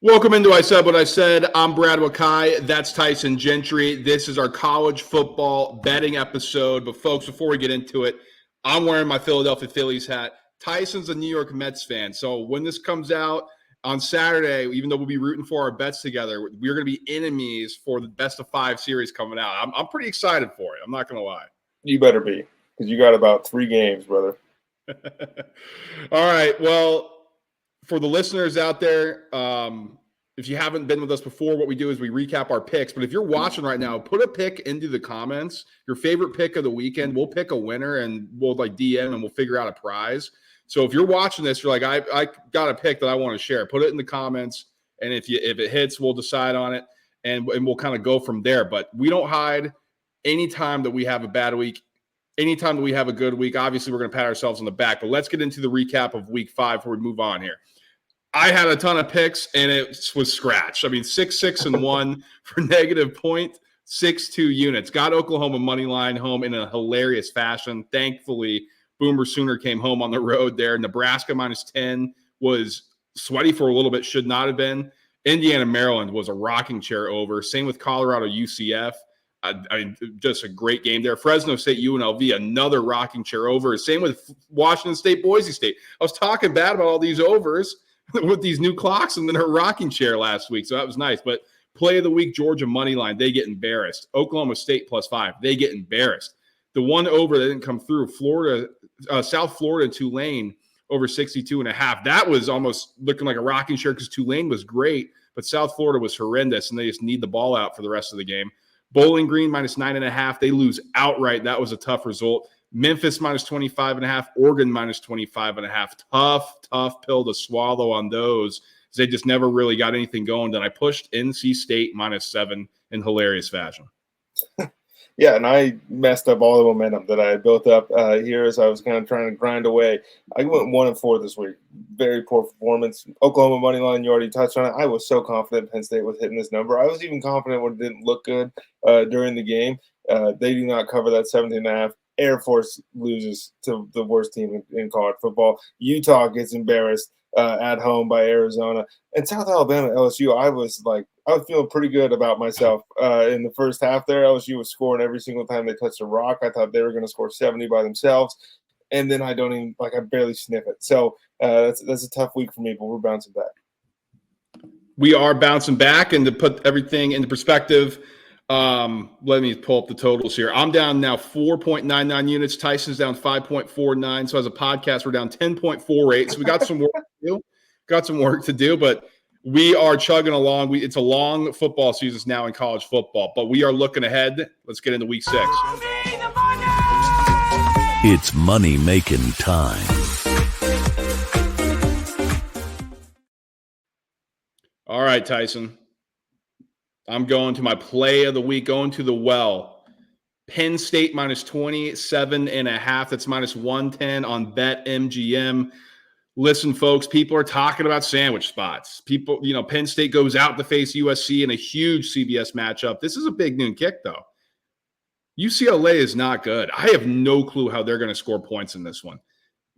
Welcome into I Said What I Said. I'm Brad Wakai. That's Tyson Gentry. This is our college football betting episode. But folks, before we get into it, I'm wearing my Philadelphia Phillies hat. Tyson's a New York Mets fan. So when this comes out on Saturday, even though we'll be rooting for our bets together, we're going to be enemies for the best of 5 series coming out. I'm pretty excited for it. I'm not going to lie. You better be, because you got about 3 games, brother. All right. Well, for the listeners out there, if you haven't been with us before, what we do is we recap our picks. But if you're watching right now, put a pick into the comments, your favorite pick of the weekend. We'll pick a winner and we'll DM and we'll figure out a prize. So if you're watching this, you're like, I got a pick that I want to share. Put it in the comments, and if it hits, we'll decide on it, and we'll kind of go from there. But we don't hide. Anytime that we have a bad week, anytime that we have a good week, obviously we're going to pat ourselves on the back. But let's get into the recap of week 5 before we move on here. I had a ton of picks, and it was scratch. I mean, 6-6-1 for negative 0.62 units. Got Oklahoma money line home in a hilarious fashion. Thankfully, Boomer Sooner came home on the road there. Nebraska -10 was sweaty for a little bit, should not have been. Indiana, Maryland was a rocking chair over. Same with Colorado, UCF. Just a great game there. Fresno State, UNLV, another rocking chair over. Same with Washington State, Boise State. I was talking bad about all these overs with these new clocks and then her rocking chair last week. So that was nice. But play of the week, Georgia money line, they get embarrassed. Oklahoma State +5, they get embarrassed. The one over that didn't come through, South Florida, Tulane over 62.5. That was almost looking like a rocking chair because Tulane was great, but South Florida was horrendous, and they just need the ball out for the rest of the game. Bowling Green -9.5. They lose outright. That was a tough result. Memphis -25.5, Oregon -25.5. Tough pill to swallow on those. They just never really got anything going. Then I pushed NC State -7 in hilarious fashion. Yeah, and I messed up all the momentum that I had built up here as I was kind of trying to grind away. I went 1-4 this week. Very poor performance. Oklahoma money line, you already touched on it. I was so confident Penn State was hitting this number. I was even confident when it didn't look good during the game. They do not cover that 17.5. Air Force loses to the worst team in college football. Utah gets embarrassed at home by Arizona. And South Alabama, LSU, I was feeling pretty good about myself in the first half there. LSU was scoring every single time they touched a rock. I thought they were going to score 70 by themselves. And then I barely sniff it. So that's a tough week for me, but we're bouncing back. We are bouncing back, and to put everything into perspective, let me pull up the totals here. I'm down now 4.99 units. Tyson's down 5.49. So as a podcast, we're down 10.48. So we got some work to do. But we are chugging along. It's a long football season now in college football, but we are looking ahead. Let's get into week 6. It's money-making time. All right, Tyson. I'm going to my play of the week, going to the well. Penn State -27.5. That's -110 on BetMGM. Listen, folks, people are talking about sandwich spots. Penn State goes out to face USC in a huge CBS matchup. This is a big noon kick, though. UCLA is not good. I have no clue how they're going to score points in this one.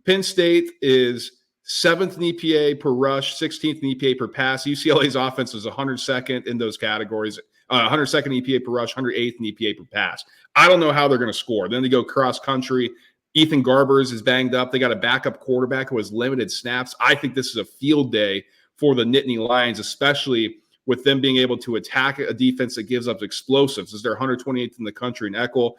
Penn State is 7th in EPA per rush, 16th in EPA per pass. UCLA's offense is 102nd in those categories, 102nd EPA per rush, 108th in EPA per pass. I don't know how they're going to score. Then they go cross country. Ethan Garbers is banged up. They got a backup quarterback who has limited snaps. I think this is a field day for the Nittany Lions, especially with them being able to attack a defense that gives up explosives. As they're 128th in the country in Eckel.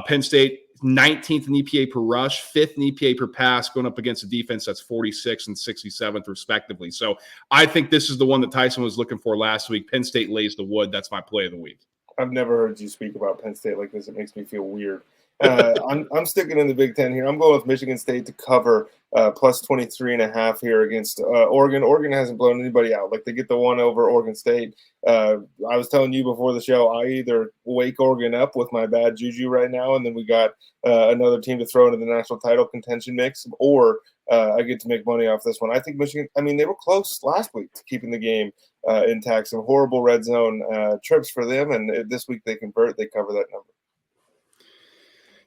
Penn State, 19th in EPA per rush, 5th in EPA per pass, going up against a defense that's 46th and 67th, respectively. So I think this is the one that Tyson was looking for last week. Penn State lays the wood. That's my play of the week. I've never heard you speak about Penn State like this. It makes me feel weird. I'm sticking in the Big Ten here. I'm going with Michigan State to cover +23.5 here against Oregon. Oregon hasn't blown anybody out. Like, they get the one over Oregon State. I was telling you before the show, I either wake Oregon up with my bad juju right now, and then we got another team to throw into the national title contention mix, or I get to make money off this one. I think Michigan, they were close last week to keeping the game intact. Some horrible red zone trips for them, and this week they convert, they cover that number.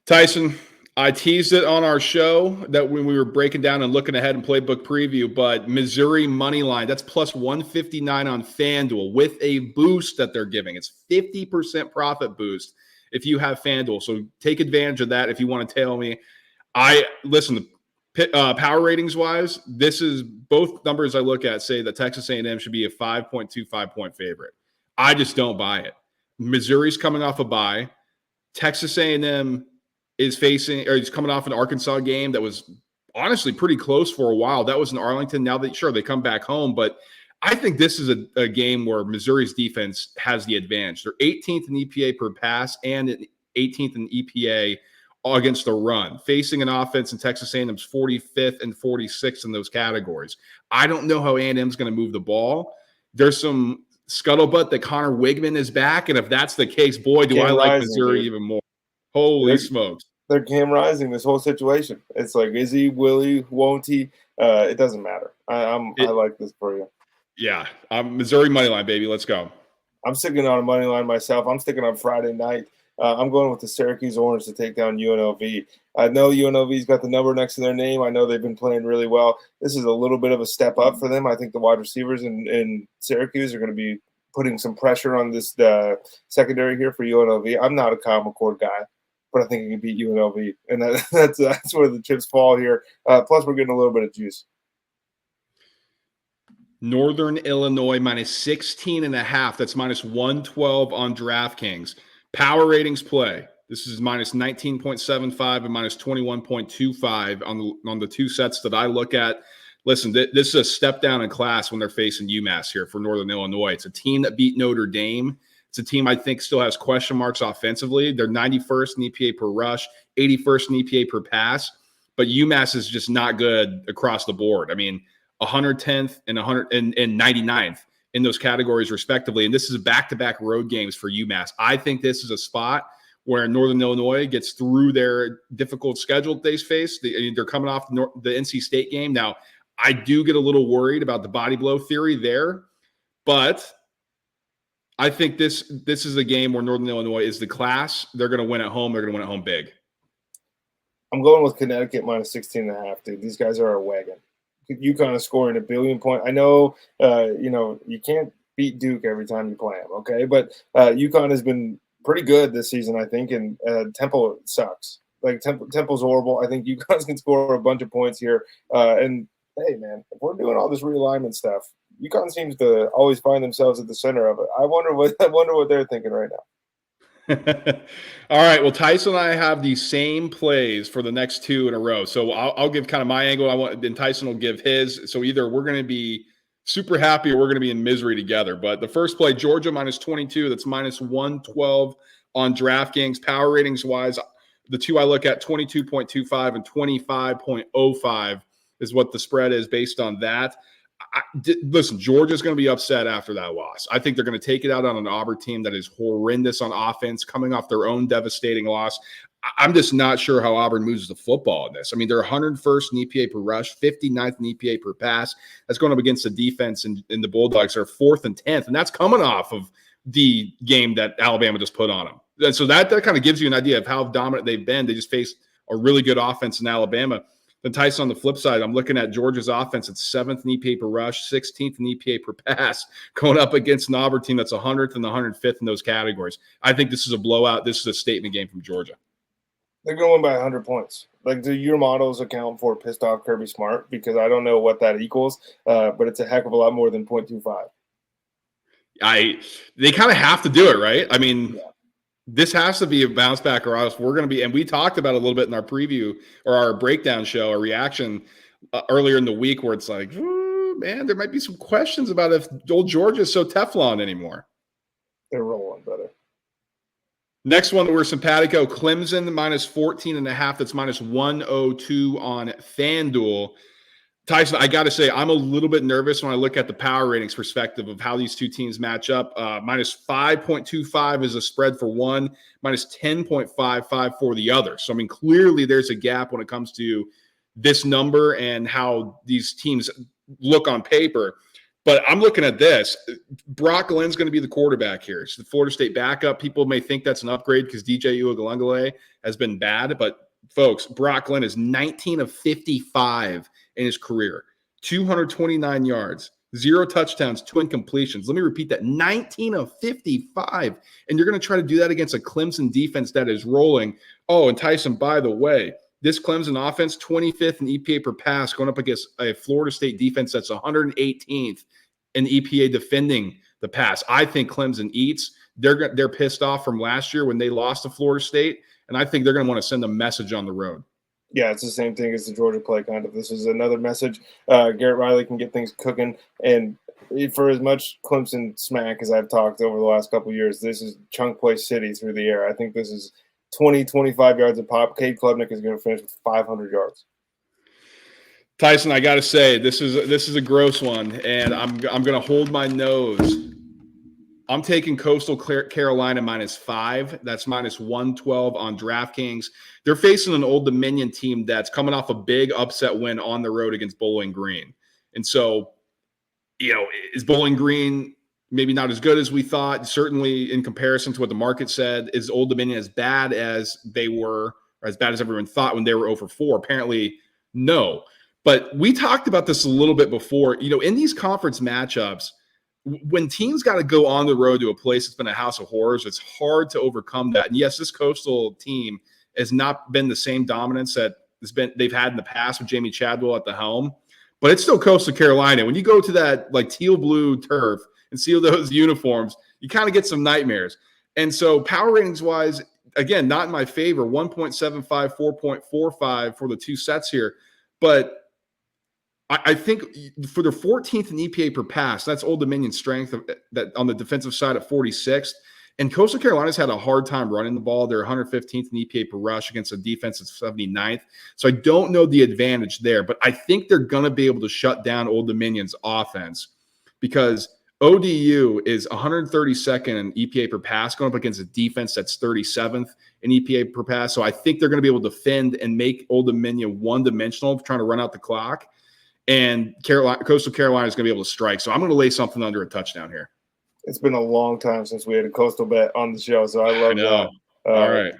Tyson, I teased it on our show that when we were breaking down and looking ahead in playbook preview, but Missouri money line, that's plus 159 on FanDuel with a boost that they're giving. It's 50% profit boost if you have FanDuel. So take advantage of that if you want to tail me. Listen, power ratings wise, this is both numbers I look at say that Texas A&M should be a 5.25 point favorite. I just don't buy it. Missouri's coming off a bye. Texas A&M is he's coming off an Arkansas game that was honestly pretty close for a while. That was in Arlington. Now they come back home, but I think this is a game where Missouri's defense has the advantage. They're 18th in EPA per pass and 18th in EPA against the run, facing an offense in Texas A&M's 45th and 46th in those categories. I don't know how A&M's going to move the ball. There's some scuttlebutt that Connor Wigman is back, and if that's the case, boy, do I like Missouri even more. Holy smokes. They're Cam Rising this whole situation. It's like, is he, will he, won't he? It doesn't matter. I like this for you. Yeah. Missouri money line, baby. Let's go. I'm sticking on a money line myself. I'm sticking on Friday night. I'm going with the Syracuse Orange to take down UNLV. I know UNLV's got the number next to their name. I know they've been playing really well. This is a little bit of a step up for them. I think the wide receivers in Syracuse are going to be putting some pressure on this secondary here for UNLV. I'm not a Kyle McCord guy, but I think he can beat UNLV, and that's where the chips fall here. Plus, we're getting a little bit of juice. Northern Illinois minus 16.5. That's minus 112 on DraftKings. Power ratings play. This is minus 19.75 and minus 21.25 on the two sets that I look at. Listen, this is a step down in class when they're facing UMass here for Northern Illinois. It's a team that beat Notre Dame. It's a team I think still has question marks offensively. They're 91st in EPA per rush, 81st in EPA per pass, but UMass is just not good across the board. I mean, 110th and 99th in those categories respectively. And this is back-to-back road games for UMass. I think this is a spot where Northern Illinois gets through their difficult schedule they face. They're coming off the NC State game. Now, I do get a little worried about the body blow theory there, but I think this is a game where Northern Illinois is the class. They're going to win at home. They're going to win at home big. I'm going with Connecticut minus 16.5, dude. These guys are a wagon. UConn is scoring 1 billion points. I know, you can't beat Duke every time you play them, okay? But UConn has been pretty good this season, I think, and Temple sucks. Like, Temple's horrible. I think UConn can score a bunch of points here. And, hey, man, if we're doing all this realignment stuff, UConn seems to always find themselves at the center of it. I wonder what they're thinking right now. All right. Well, Tyson and I have the same plays for the next two in a row. So I'll give kind of my angle. Then Tyson will give his. So either we're going to be super happy or we're going to be in misery together. But the first play, Georgia minus 22. That's minus 112 on DraftKings. Power ratings wise, the two I look at, 22.25 and 25.05 is what the spread is based on that. Listen, Georgia's going to be upset after that loss. I think they're going to take it out on an Auburn team that is horrendous on offense, coming off their own devastating loss. I'm just not sure how Auburn moves the football in this. I mean, they're 101st in EPA per rush, 59th in EPA per pass. That's going up against the defense, and the Bulldogs are 4th and 10th, and that's coming off of the game that Alabama just put on them. And so that kind of gives you an idea of how dominant they've been. They just faced a really good offense in Alabama. Then Tyson, on the flip side, I'm looking at Georgia's offense at 7th in EPA per rush, 16th in EPA per pass, going up against an Auburn team that's 100th and 105th in those categories. I think this is a blowout. This is a statement game from Georgia. They're going to win by 100 points. Like, do your models account for pissed off Kirby Smart? Because I don't know what that equals, but it's a heck of a lot more than 0.25. They kind of have to do it, right? I mean, this has to be a bounce back or else we're going to be, and we talked about it a little bit in our preview or our breakdown show, our reaction earlier in the week, where it's like, man, there might be some questions about if old Georgia is so Teflon anymore. They're rolling, brother. Next one that we're simpatico, Clemson minus 14.5. That's minus 102 on FanDuel. Tyson, I got to say, I'm a little bit nervous when I look at the power ratings perspective of how these two teams match up. Minus 5.25 is a spread for one, minus 10.55 for the other. So, I mean, clearly there's a gap when it comes to this number and how these teams look on paper. But I'm looking at this. Brock Glenn's going to be the quarterback here. It's the Florida State backup. People may think that's an upgrade because DJ Uiagalelei has been bad, but folks, Brock Glenn is 19 of 55 in his career, 229 yards, 0 touchdowns, 2 incompletions. Let me repeat that, 19 of 55. And you're going to try to do that against a Clemson defense that is rolling. Oh, and Tyson, by the way, this Clemson offense, 25th in EPA per pass, going up against a Florida State defense that's 118th in EPA defending the pass. I think Clemson eats. They're pissed off from last year when they lost to Florida State, and I think they're going to want to send a message on the road. Yeah, it's the same thing as the Georgia play, kind of. This is another message. Garrett Riley can get things cooking, and for as much Clemson smack as I've talked over the last couple of years, this is chunk play city through the air. I think this is 20, 25 yards a pop. Cade Klubnik is going to finish with 500 yards. Tyson, I got to say, this is a gross one, and I'm going to hold my nose. I'm taking Coastal Carolina -5. That's -112 on DraftKings. They're facing an Old Dominion team that's coming off a big upset win on the road against Bowling Green. And so, is Bowling Green maybe not as good as we thought? Certainly in comparison to what the market said. Is Old Dominion as bad as they were, or as bad as everyone thought when they were 0-4? Apparently, no. But we talked about this a little bit before. In these conference matchups, when teams got to go on the road to a place that's been a house of horrors, it's hard to overcome that. And yes, this Coastal team has not been the same dominance that they've had in the past with Jamie Chadwell at the helm, but it's still Coastal Carolina. When you go to that like teal blue turf and see those uniforms, you kind of get some nightmares. And so power ratings wise, again, not in my favor, 1.75, 4.45 for the two sets here. But I think for the 14th in EPA per pass, that's Old Dominion's strength that on the defensive side at 46th. And Coastal Carolina's had a hard time running the ball. They're 115th in EPA per rush against a defense that's 79th. So I don't know the advantage there, but I think they're going to be able to shut down Old Dominion's offense because ODU is 132nd in EPA per pass going up against a defense that's 37th in EPA per pass. So I think they're going to be able to defend and make Old Dominion one-dimensional, trying to run out the clock. And Coastal Carolina is going to be able to strike. So I'm going to lay something under a touchdown here. It's been a long time since we had a Coastal bet on the show, so I love that. All right.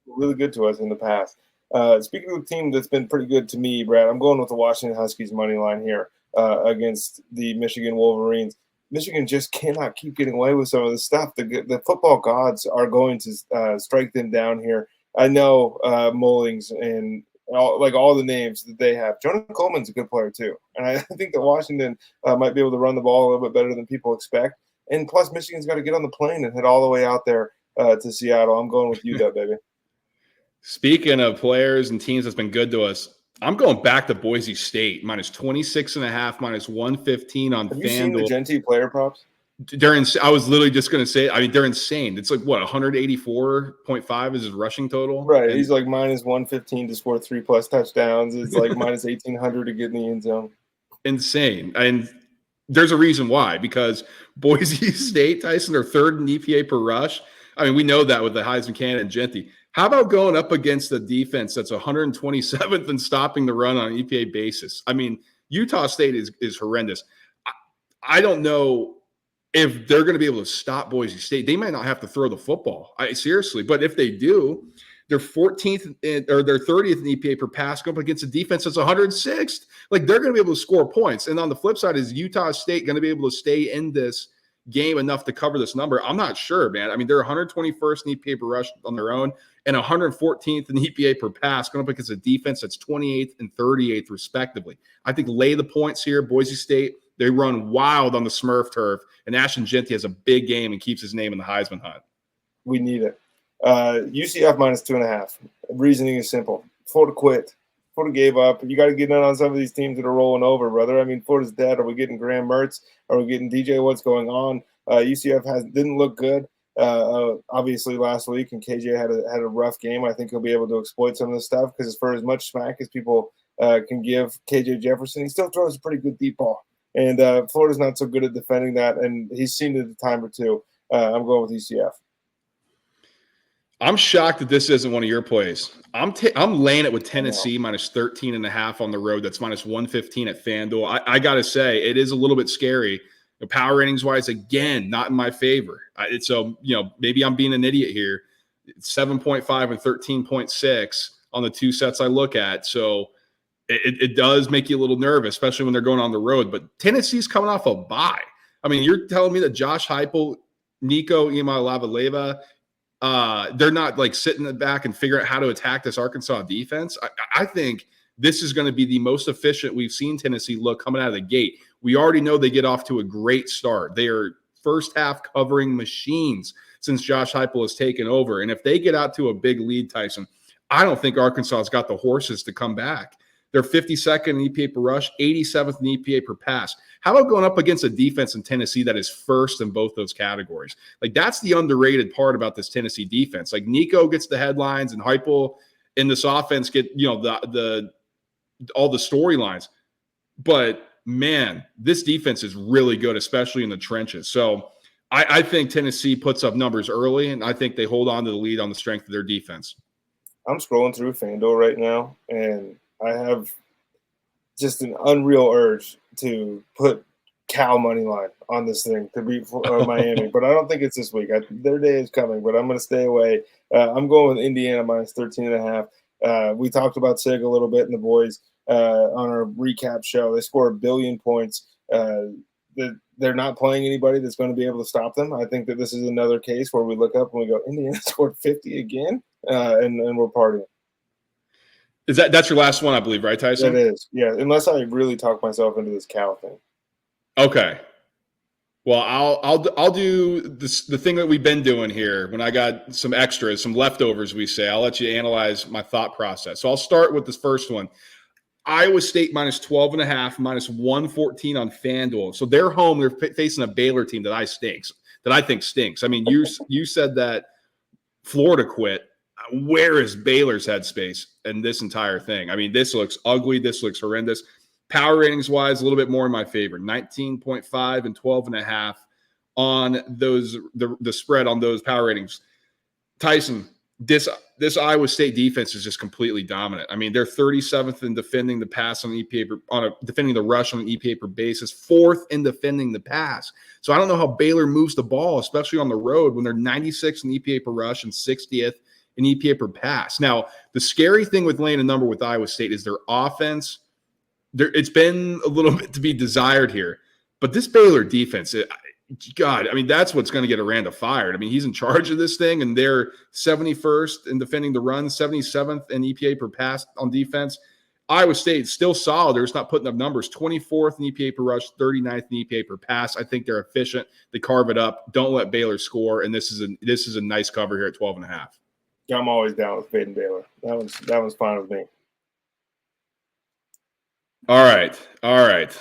Really good to us in the past. Speaking of a team that's been pretty good to me, Brad, I'm going with the Washington Huskies money line here against the Michigan Wolverines. Michigan just cannot keep getting away with some of the stuff. The football gods are going to strike them down here. I know Mullings and all the names that they have. Jonah Coleman's a good player too. And I think that Washington might be able to run the ball a little bit better than people expect. And plus, Michigan's got to get on the plane and head all the way out there to Seattle. I'm going with UW, baby. Speaking of players and teams that's been good to us, I'm going back to Boise State, -26.5, -115 on FanDuel. Have you seen the Genty player props? I was literally just going to say, they're insane. It's like, 184.5 is his rushing total? Right. He's like -115 to score 3+ touchdowns. It's like -1,800 to get in the end zone. Insane. And there's a reason why, because Boise State, Tyson, are third in EPA per rush. I mean, we know that with the Heisman candidate and Genty. How about going up against a defense that's 127th and stopping the run on an EPA basis? I mean, Utah State is horrendous. I don't know if they're going to be able to stop Boise State. They might not have to throw the football. Seriously. But if they do, they're 14th or they're 30th in EPA per pass going up against a defense that's 106th. Like, they're going to be able to score points. And on the flip side, is Utah State going to be able to stay in this game enough to cover this number? I'm not sure, man. I mean, they're 121st in EPA per rush on their own and 114th in EPA per pass going up against a defense that's 28th and 38th respectively. I think lay the points here. Boise State, they run wild on the Smurf turf, and Ashton Genty has a big game and keeps his name in the Heisman hunt. We need it. UCF -2.5. Reasoning is simple. Florida quit. Florida gave up. You got to get in on some of these teams that are rolling over, brother. I mean, Florida's dead. Are we getting Graham Mertz? Are we getting DJ? What's going on? UCF didn't look good, obviously, last week, and KJ had a rough game. I think he'll be able to exploit some of this stuff because for as much smack as people can give KJ Jefferson, he still throws a pretty good deep ball. And Florida's not so good at defending that, and he's seen it a time or two. I'm going with UCF. I'm shocked that this isn't one of your plays. I'm laying it with Tennessee -13.5 on the road. That's -115 at FanDuel. I got to say, it is a little bit scary. Power ratings wise, again, not in my favor. So, maybe I'm being an idiot here. 7.5 and 13.6 on the two sets I look at. So it does make you a little nervous, especially when they're going on the road. But Tennessee's coming off a bye. I mean, you're telling me that Josh Heupel, Nico Iamaleava, they're not like sitting back and figuring out how to attack this Arkansas defense? I think this is going to be the most efficient we've seen Tennessee look coming out of the gate. We already know they get off to a great start. They are first half covering machines since Josh Heupel has taken over. And if they get out to a big lead, Tyson, I don't think Arkansas has got the horses to come back. They're 52nd in EPA per rush, 87th in EPA per pass. How about going up against a defense in Tennessee that is first in both those categories? Like, that's the underrated part about this Tennessee defense. Like, Nico gets the headlines and Heupel in this offense get, all the storylines. But, man, this defense is really good, especially in the trenches. So I think Tennessee puts up numbers early, and I think they hold on to the lead on the strength of their defense. I'm scrolling through FanDuel right now, and I have just an unreal urge to put Cal money line on this thing to beat Miami, but I don't think it's this week. Their day is coming, but I'm going to stay away. I'm going with Indiana minus 13.5. We talked about SIG a little bit and the boys on our recap show. They score 1 billion points. They're not playing anybody that's going to be able to stop them. I think that this is another case where we look up and we go, Indiana scored 50 again, and we're partying. That's your last one, I believe, right, Tyson? It is, yeah. Unless I really talk myself into this Cal thing. Okay. Well, I'll do this, the thing that we've been doing here. When I got some extras, some leftovers, we say, I'll let you analyze my thought process. So I'll start with this first one. Iowa State minus 12.5, minus 114 on FanDuel. So they're home. They're facing a Baylor team that I think stinks. I mean, you said that Florida quit. Where is Baylor's headspace in this entire thing? I mean, this looks ugly. This looks horrendous. Power ratings wise, a little bit more in my favor. 19.5 and 12.5 on those the spread on those power ratings. Tyson, this Iowa State defense is just completely dominant. I mean, they're 37th in defending the pass on EPA defending the rush on an EPA per basis, 4th in defending the pass. So I don't know how Baylor moves the ball, especially on the road when they're 96th in EPA per rush and 60th in EPA per pass. Now, the scary thing with laying a number with Iowa State is their offense. It's been a little bit to be desired here, but this Baylor defense, God, I mean, that's what's going to get Aranda fired. I mean, he's in charge of this thing, and they're 71st in defending the run, 77th in EPA per pass on defense. Iowa State still solid. They're just not putting up numbers. 24th in EPA per rush, 39th in EPA per pass. I think they're efficient. They carve it up. Don't let Baylor score, and this is a nice cover here at 12.5. Yeah, I'm always down with fading Baylor. That one's fine with me. All right.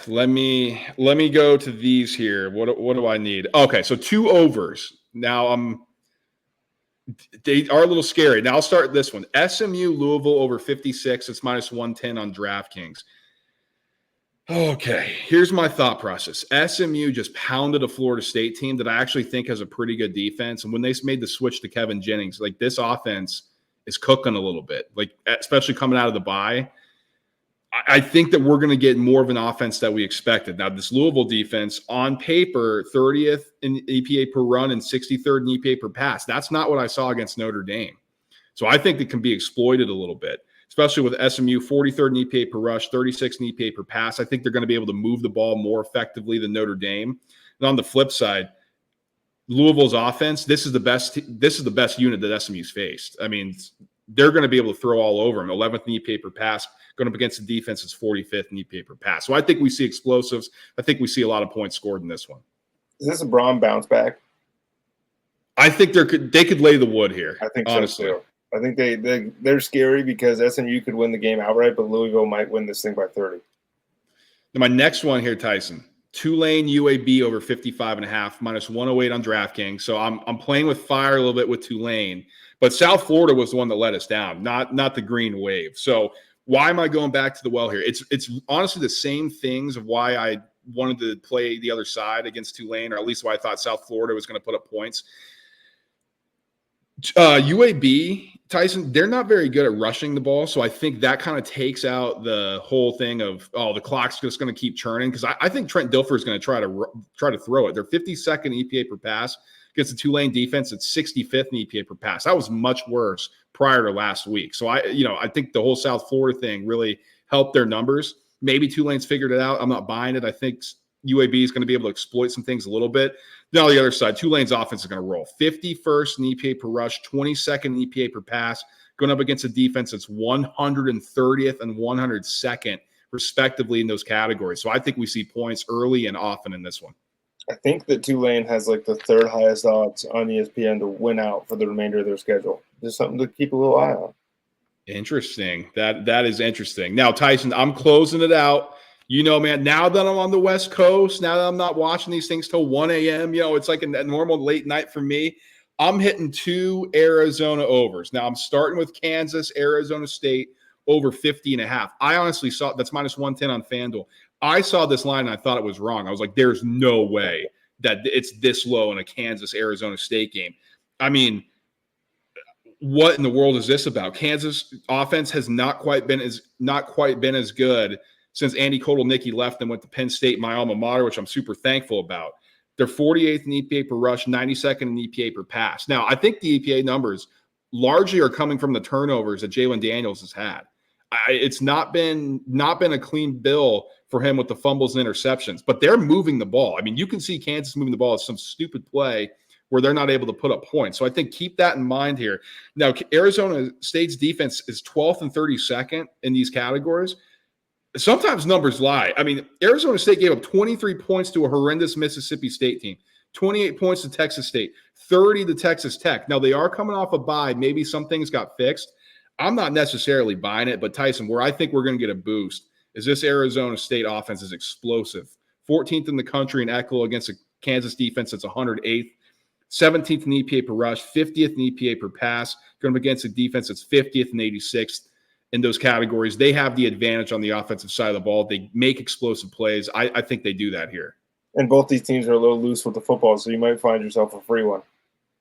Let me go to these here. What do I need? Okay, so 2 overs. Now they are a little scary. Now I'll start this one. SMU Louisville over 56. It's minus 110 on DraftKings. Okay, here's my thought process. SMU just pounded a Florida State team that I actually think has a pretty good defense. And when they made the switch to Kevin Jennings, like, this offense is cooking a little bit, like, especially coming out of the bye. I think that we're going to get more of an offense that we expected. Now, this Louisville defense, on paper, 30th in EPA per run and 63rd in EPA per pass. That's not what I saw against Notre Dame. So I think it can be exploited a little bit, especially with SMU, 43rd in EPA per rush, 36th in EPA per pass. I think they're going to be able to move the ball more effectively than Notre Dame. And on the flip side, Louisville's offense, this is the best unit that SMU's faced. I mean, they're going to be able to throw all over them. 11th in EPA per pass, going up against the defense is 45th in EPA per pass. So I think we see explosives. I think we see a lot of points scored in this one. Is this a Braun bounce back? I think they could lay the wood here. I think honestly. So too. I think they're scary because SMU could win the game outright, but Louisville might win this thing by 30. Now, my next one here, Tyson. Tulane UAB over 55.5, minus 108 on DraftKings. So I'm playing with fire a little bit with Tulane, but South Florida was the one that let us down, not the green wave. So why am I going back to the well here? It's honestly the same things of why I wanted to play the other side against Tulane, or at least why I thought South Florida was going to put up points. UAB, Tyson, they're not very good at rushing the ball, so I think that kind of takes out the whole thing of, the clock's just going to keep churning, because I think Trent Dilfer is going to try to throw it. They're 52nd EPA per pass against the Tulane defense. It's 65th in EPA per pass. That was much worse prior to last week. So I think the whole South Florida thing really helped their numbers. Maybe Tulane's figured it out. I'm not buying it. I think UAB is going to be able to exploit some things a little bit. Now, on the other side, Tulane's offense is going to roll. 51st in EPA per rush, 22nd in EPA per pass, going up against a defense that's 130th and 102nd, respectively, in those categories. So I think we see points early and often in this one. I think that Tulane has like the third highest odds on ESPN to win out for the remainder of their schedule. Just something to keep a little eye on. Interesting. That is interesting. Now, Tyson, I'm closing it out. Man, now that I'm on the West Coast, now that I'm not watching these things till 1 a.m., it's like a normal late night for me. I'm hitting 2 Arizona overs. Now, I'm starting with Kansas, Arizona State, over 50.5. I honestly saw that's minus 110 on FanDuel. I saw this line and I thought it was wrong. I was like, there's no way that it's this low in a Kansas-Arizona State game. I mean, what in the world is this about? Kansas offense has not quite been as good since Andy Kotelnicki left and went to Penn State, my alma mater, which I'm super thankful about. They're 48th in EPA per rush, 92nd in EPA per pass. Now, I think the EPA numbers largely are coming from the turnovers that Jalen Daniels has had. It's not been a clean bill for him with the fumbles and interceptions, but they're moving the ball. I mean, you can see Kansas moving the ball as some stupid play where they're not able to put up points. So I think keep that in mind here. Now, Arizona State's defense is 12th and 32nd in these categories. Sometimes numbers lie. I mean, Arizona State gave up 23 points to a horrendous Mississippi State team, 28 points to Texas State, 30 to Texas Tech. Now, they are coming off a bye. Maybe some things got fixed. I'm not necessarily buying it, but Tyson, where I think we're going to get a boost is this Arizona State offense is explosive. 14th in the country in ECHL against a Kansas defense that's 108th. 17th in EPA per rush, 50th in EPA per pass, going up against a defense that's 50th and 86th. In those categories, they have the advantage on the offensive side of the ball. They make explosive plays. I think they do that here. And both these teams are a little loose with the football, so you might find yourself a free one.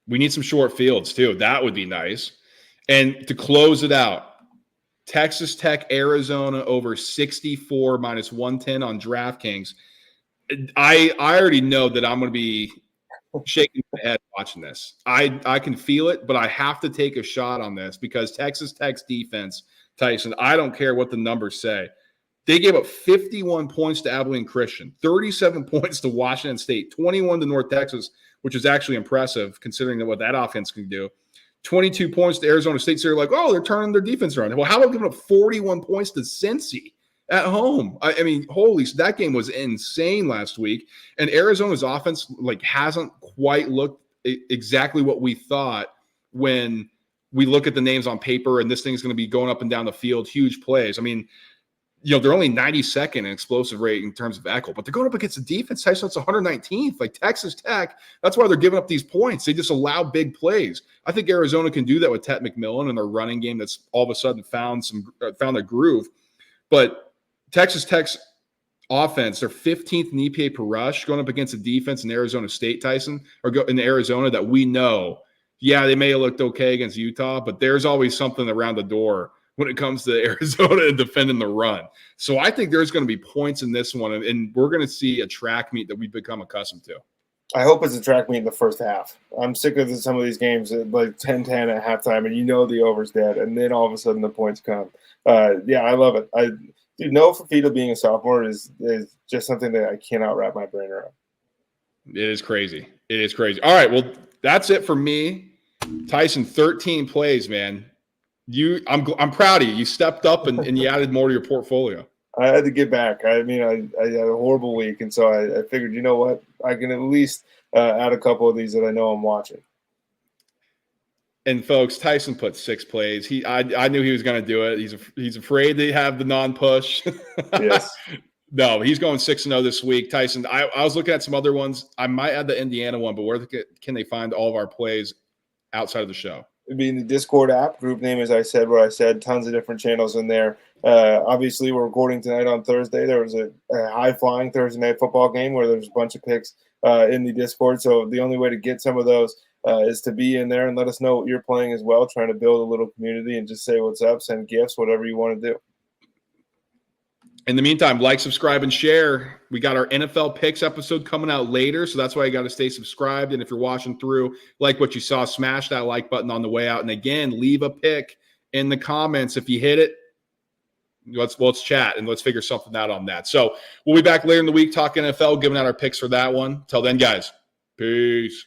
We need some short fields, too. That would be nice. And to close it out, Texas Tech, Arizona over 64 minus 110 on DraftKings. I already know that I'm going to be shaking my head watching this. I can feel it, but I have to take a shot on this because Texas Tech's defense – Tyson, I don't care what the numbers say. They gave up 51 points to Abilene Christian, 37 points to Washington State, 21 to North Texas, which is actually impressive considering what that offense can do. 22 points to Arizona State. So you're like, oh, they're turning their defense around. Well, how about giving up 41 points to Cincy at home? I mean, that game was insane last week. And Arizona's offense hasn't quite looked exactly what we thought when we look at the names on paper and this thing's going to be going up and down the field, huge plays. I mean, they're only 92nd in explosive rate in terms of ECHL, but they're going up against the defense. Tyson, that's 119th. Like Texas Tech, that's why they're giving up these points. They just allow big plays. I think Arizona can do that with Tet McMillan and their running game that's all of a sudden found a groove. But Texas Tech's offense, they're 15th in EPA per rush, going up against a defense in Arizona State, Tyson, or in Arizona that we know. Yeah, they may have looked okay against Utah, but there's always something around the door when it comes to Arizona and defending the run. So I think there's going to be points in this one, and we're going to see a track meet that we've become accustomed to. I hope it's a track meet in the first half. I'm sick of some of these games like 10-10 at halftime, and the over's dead, and then all of a sudden the points come. Yeah, I love it. Noah Fifita being a sophomore is just something that I cannot wrap my brain around. It is crazy. It is crazy. All right, well, that's it for me. Tyson, 13 plays, man. I'm proud of you. You stepped up and you added more to your portfolio. I had to get back. I mean, I had a horrible week, and so I figured, you know what? I can at least add a couple of these that I know I'm watching. And folks, Tyson put 6 plays. I knew he was going to do it. He's afraid to have the non-push. Yes. No, he's going 6-0 this week. Tyson, I was looking at some other ones. I might add the Indiana one, but where can they find all of our plays outside of the show? It'd be in the Discord app. Group name, as I said, tons of different channels in there. Obviously, we're recording tonight on Thursday. There was a high-flying Thursday night football game where there's a bunch of picks in the Discord. So the only way to get some of those is to be in there and let us know what you're playing as well, trying to build a little community and just say what's up, send gifts, whatever you want to do. In the meantime, like, subscribe, and share. We got our NFL picks episode coming out later, so that's why you got to stay subscribed. And if you're watching through, like what you saw, smash that like button on the way out. And again, leave a pick in the comments. If you hit it, let's chat and let's figure something out on that. So we'll be back later in the week talking NFL, giving out our picks for that one. Till then, guys, peace.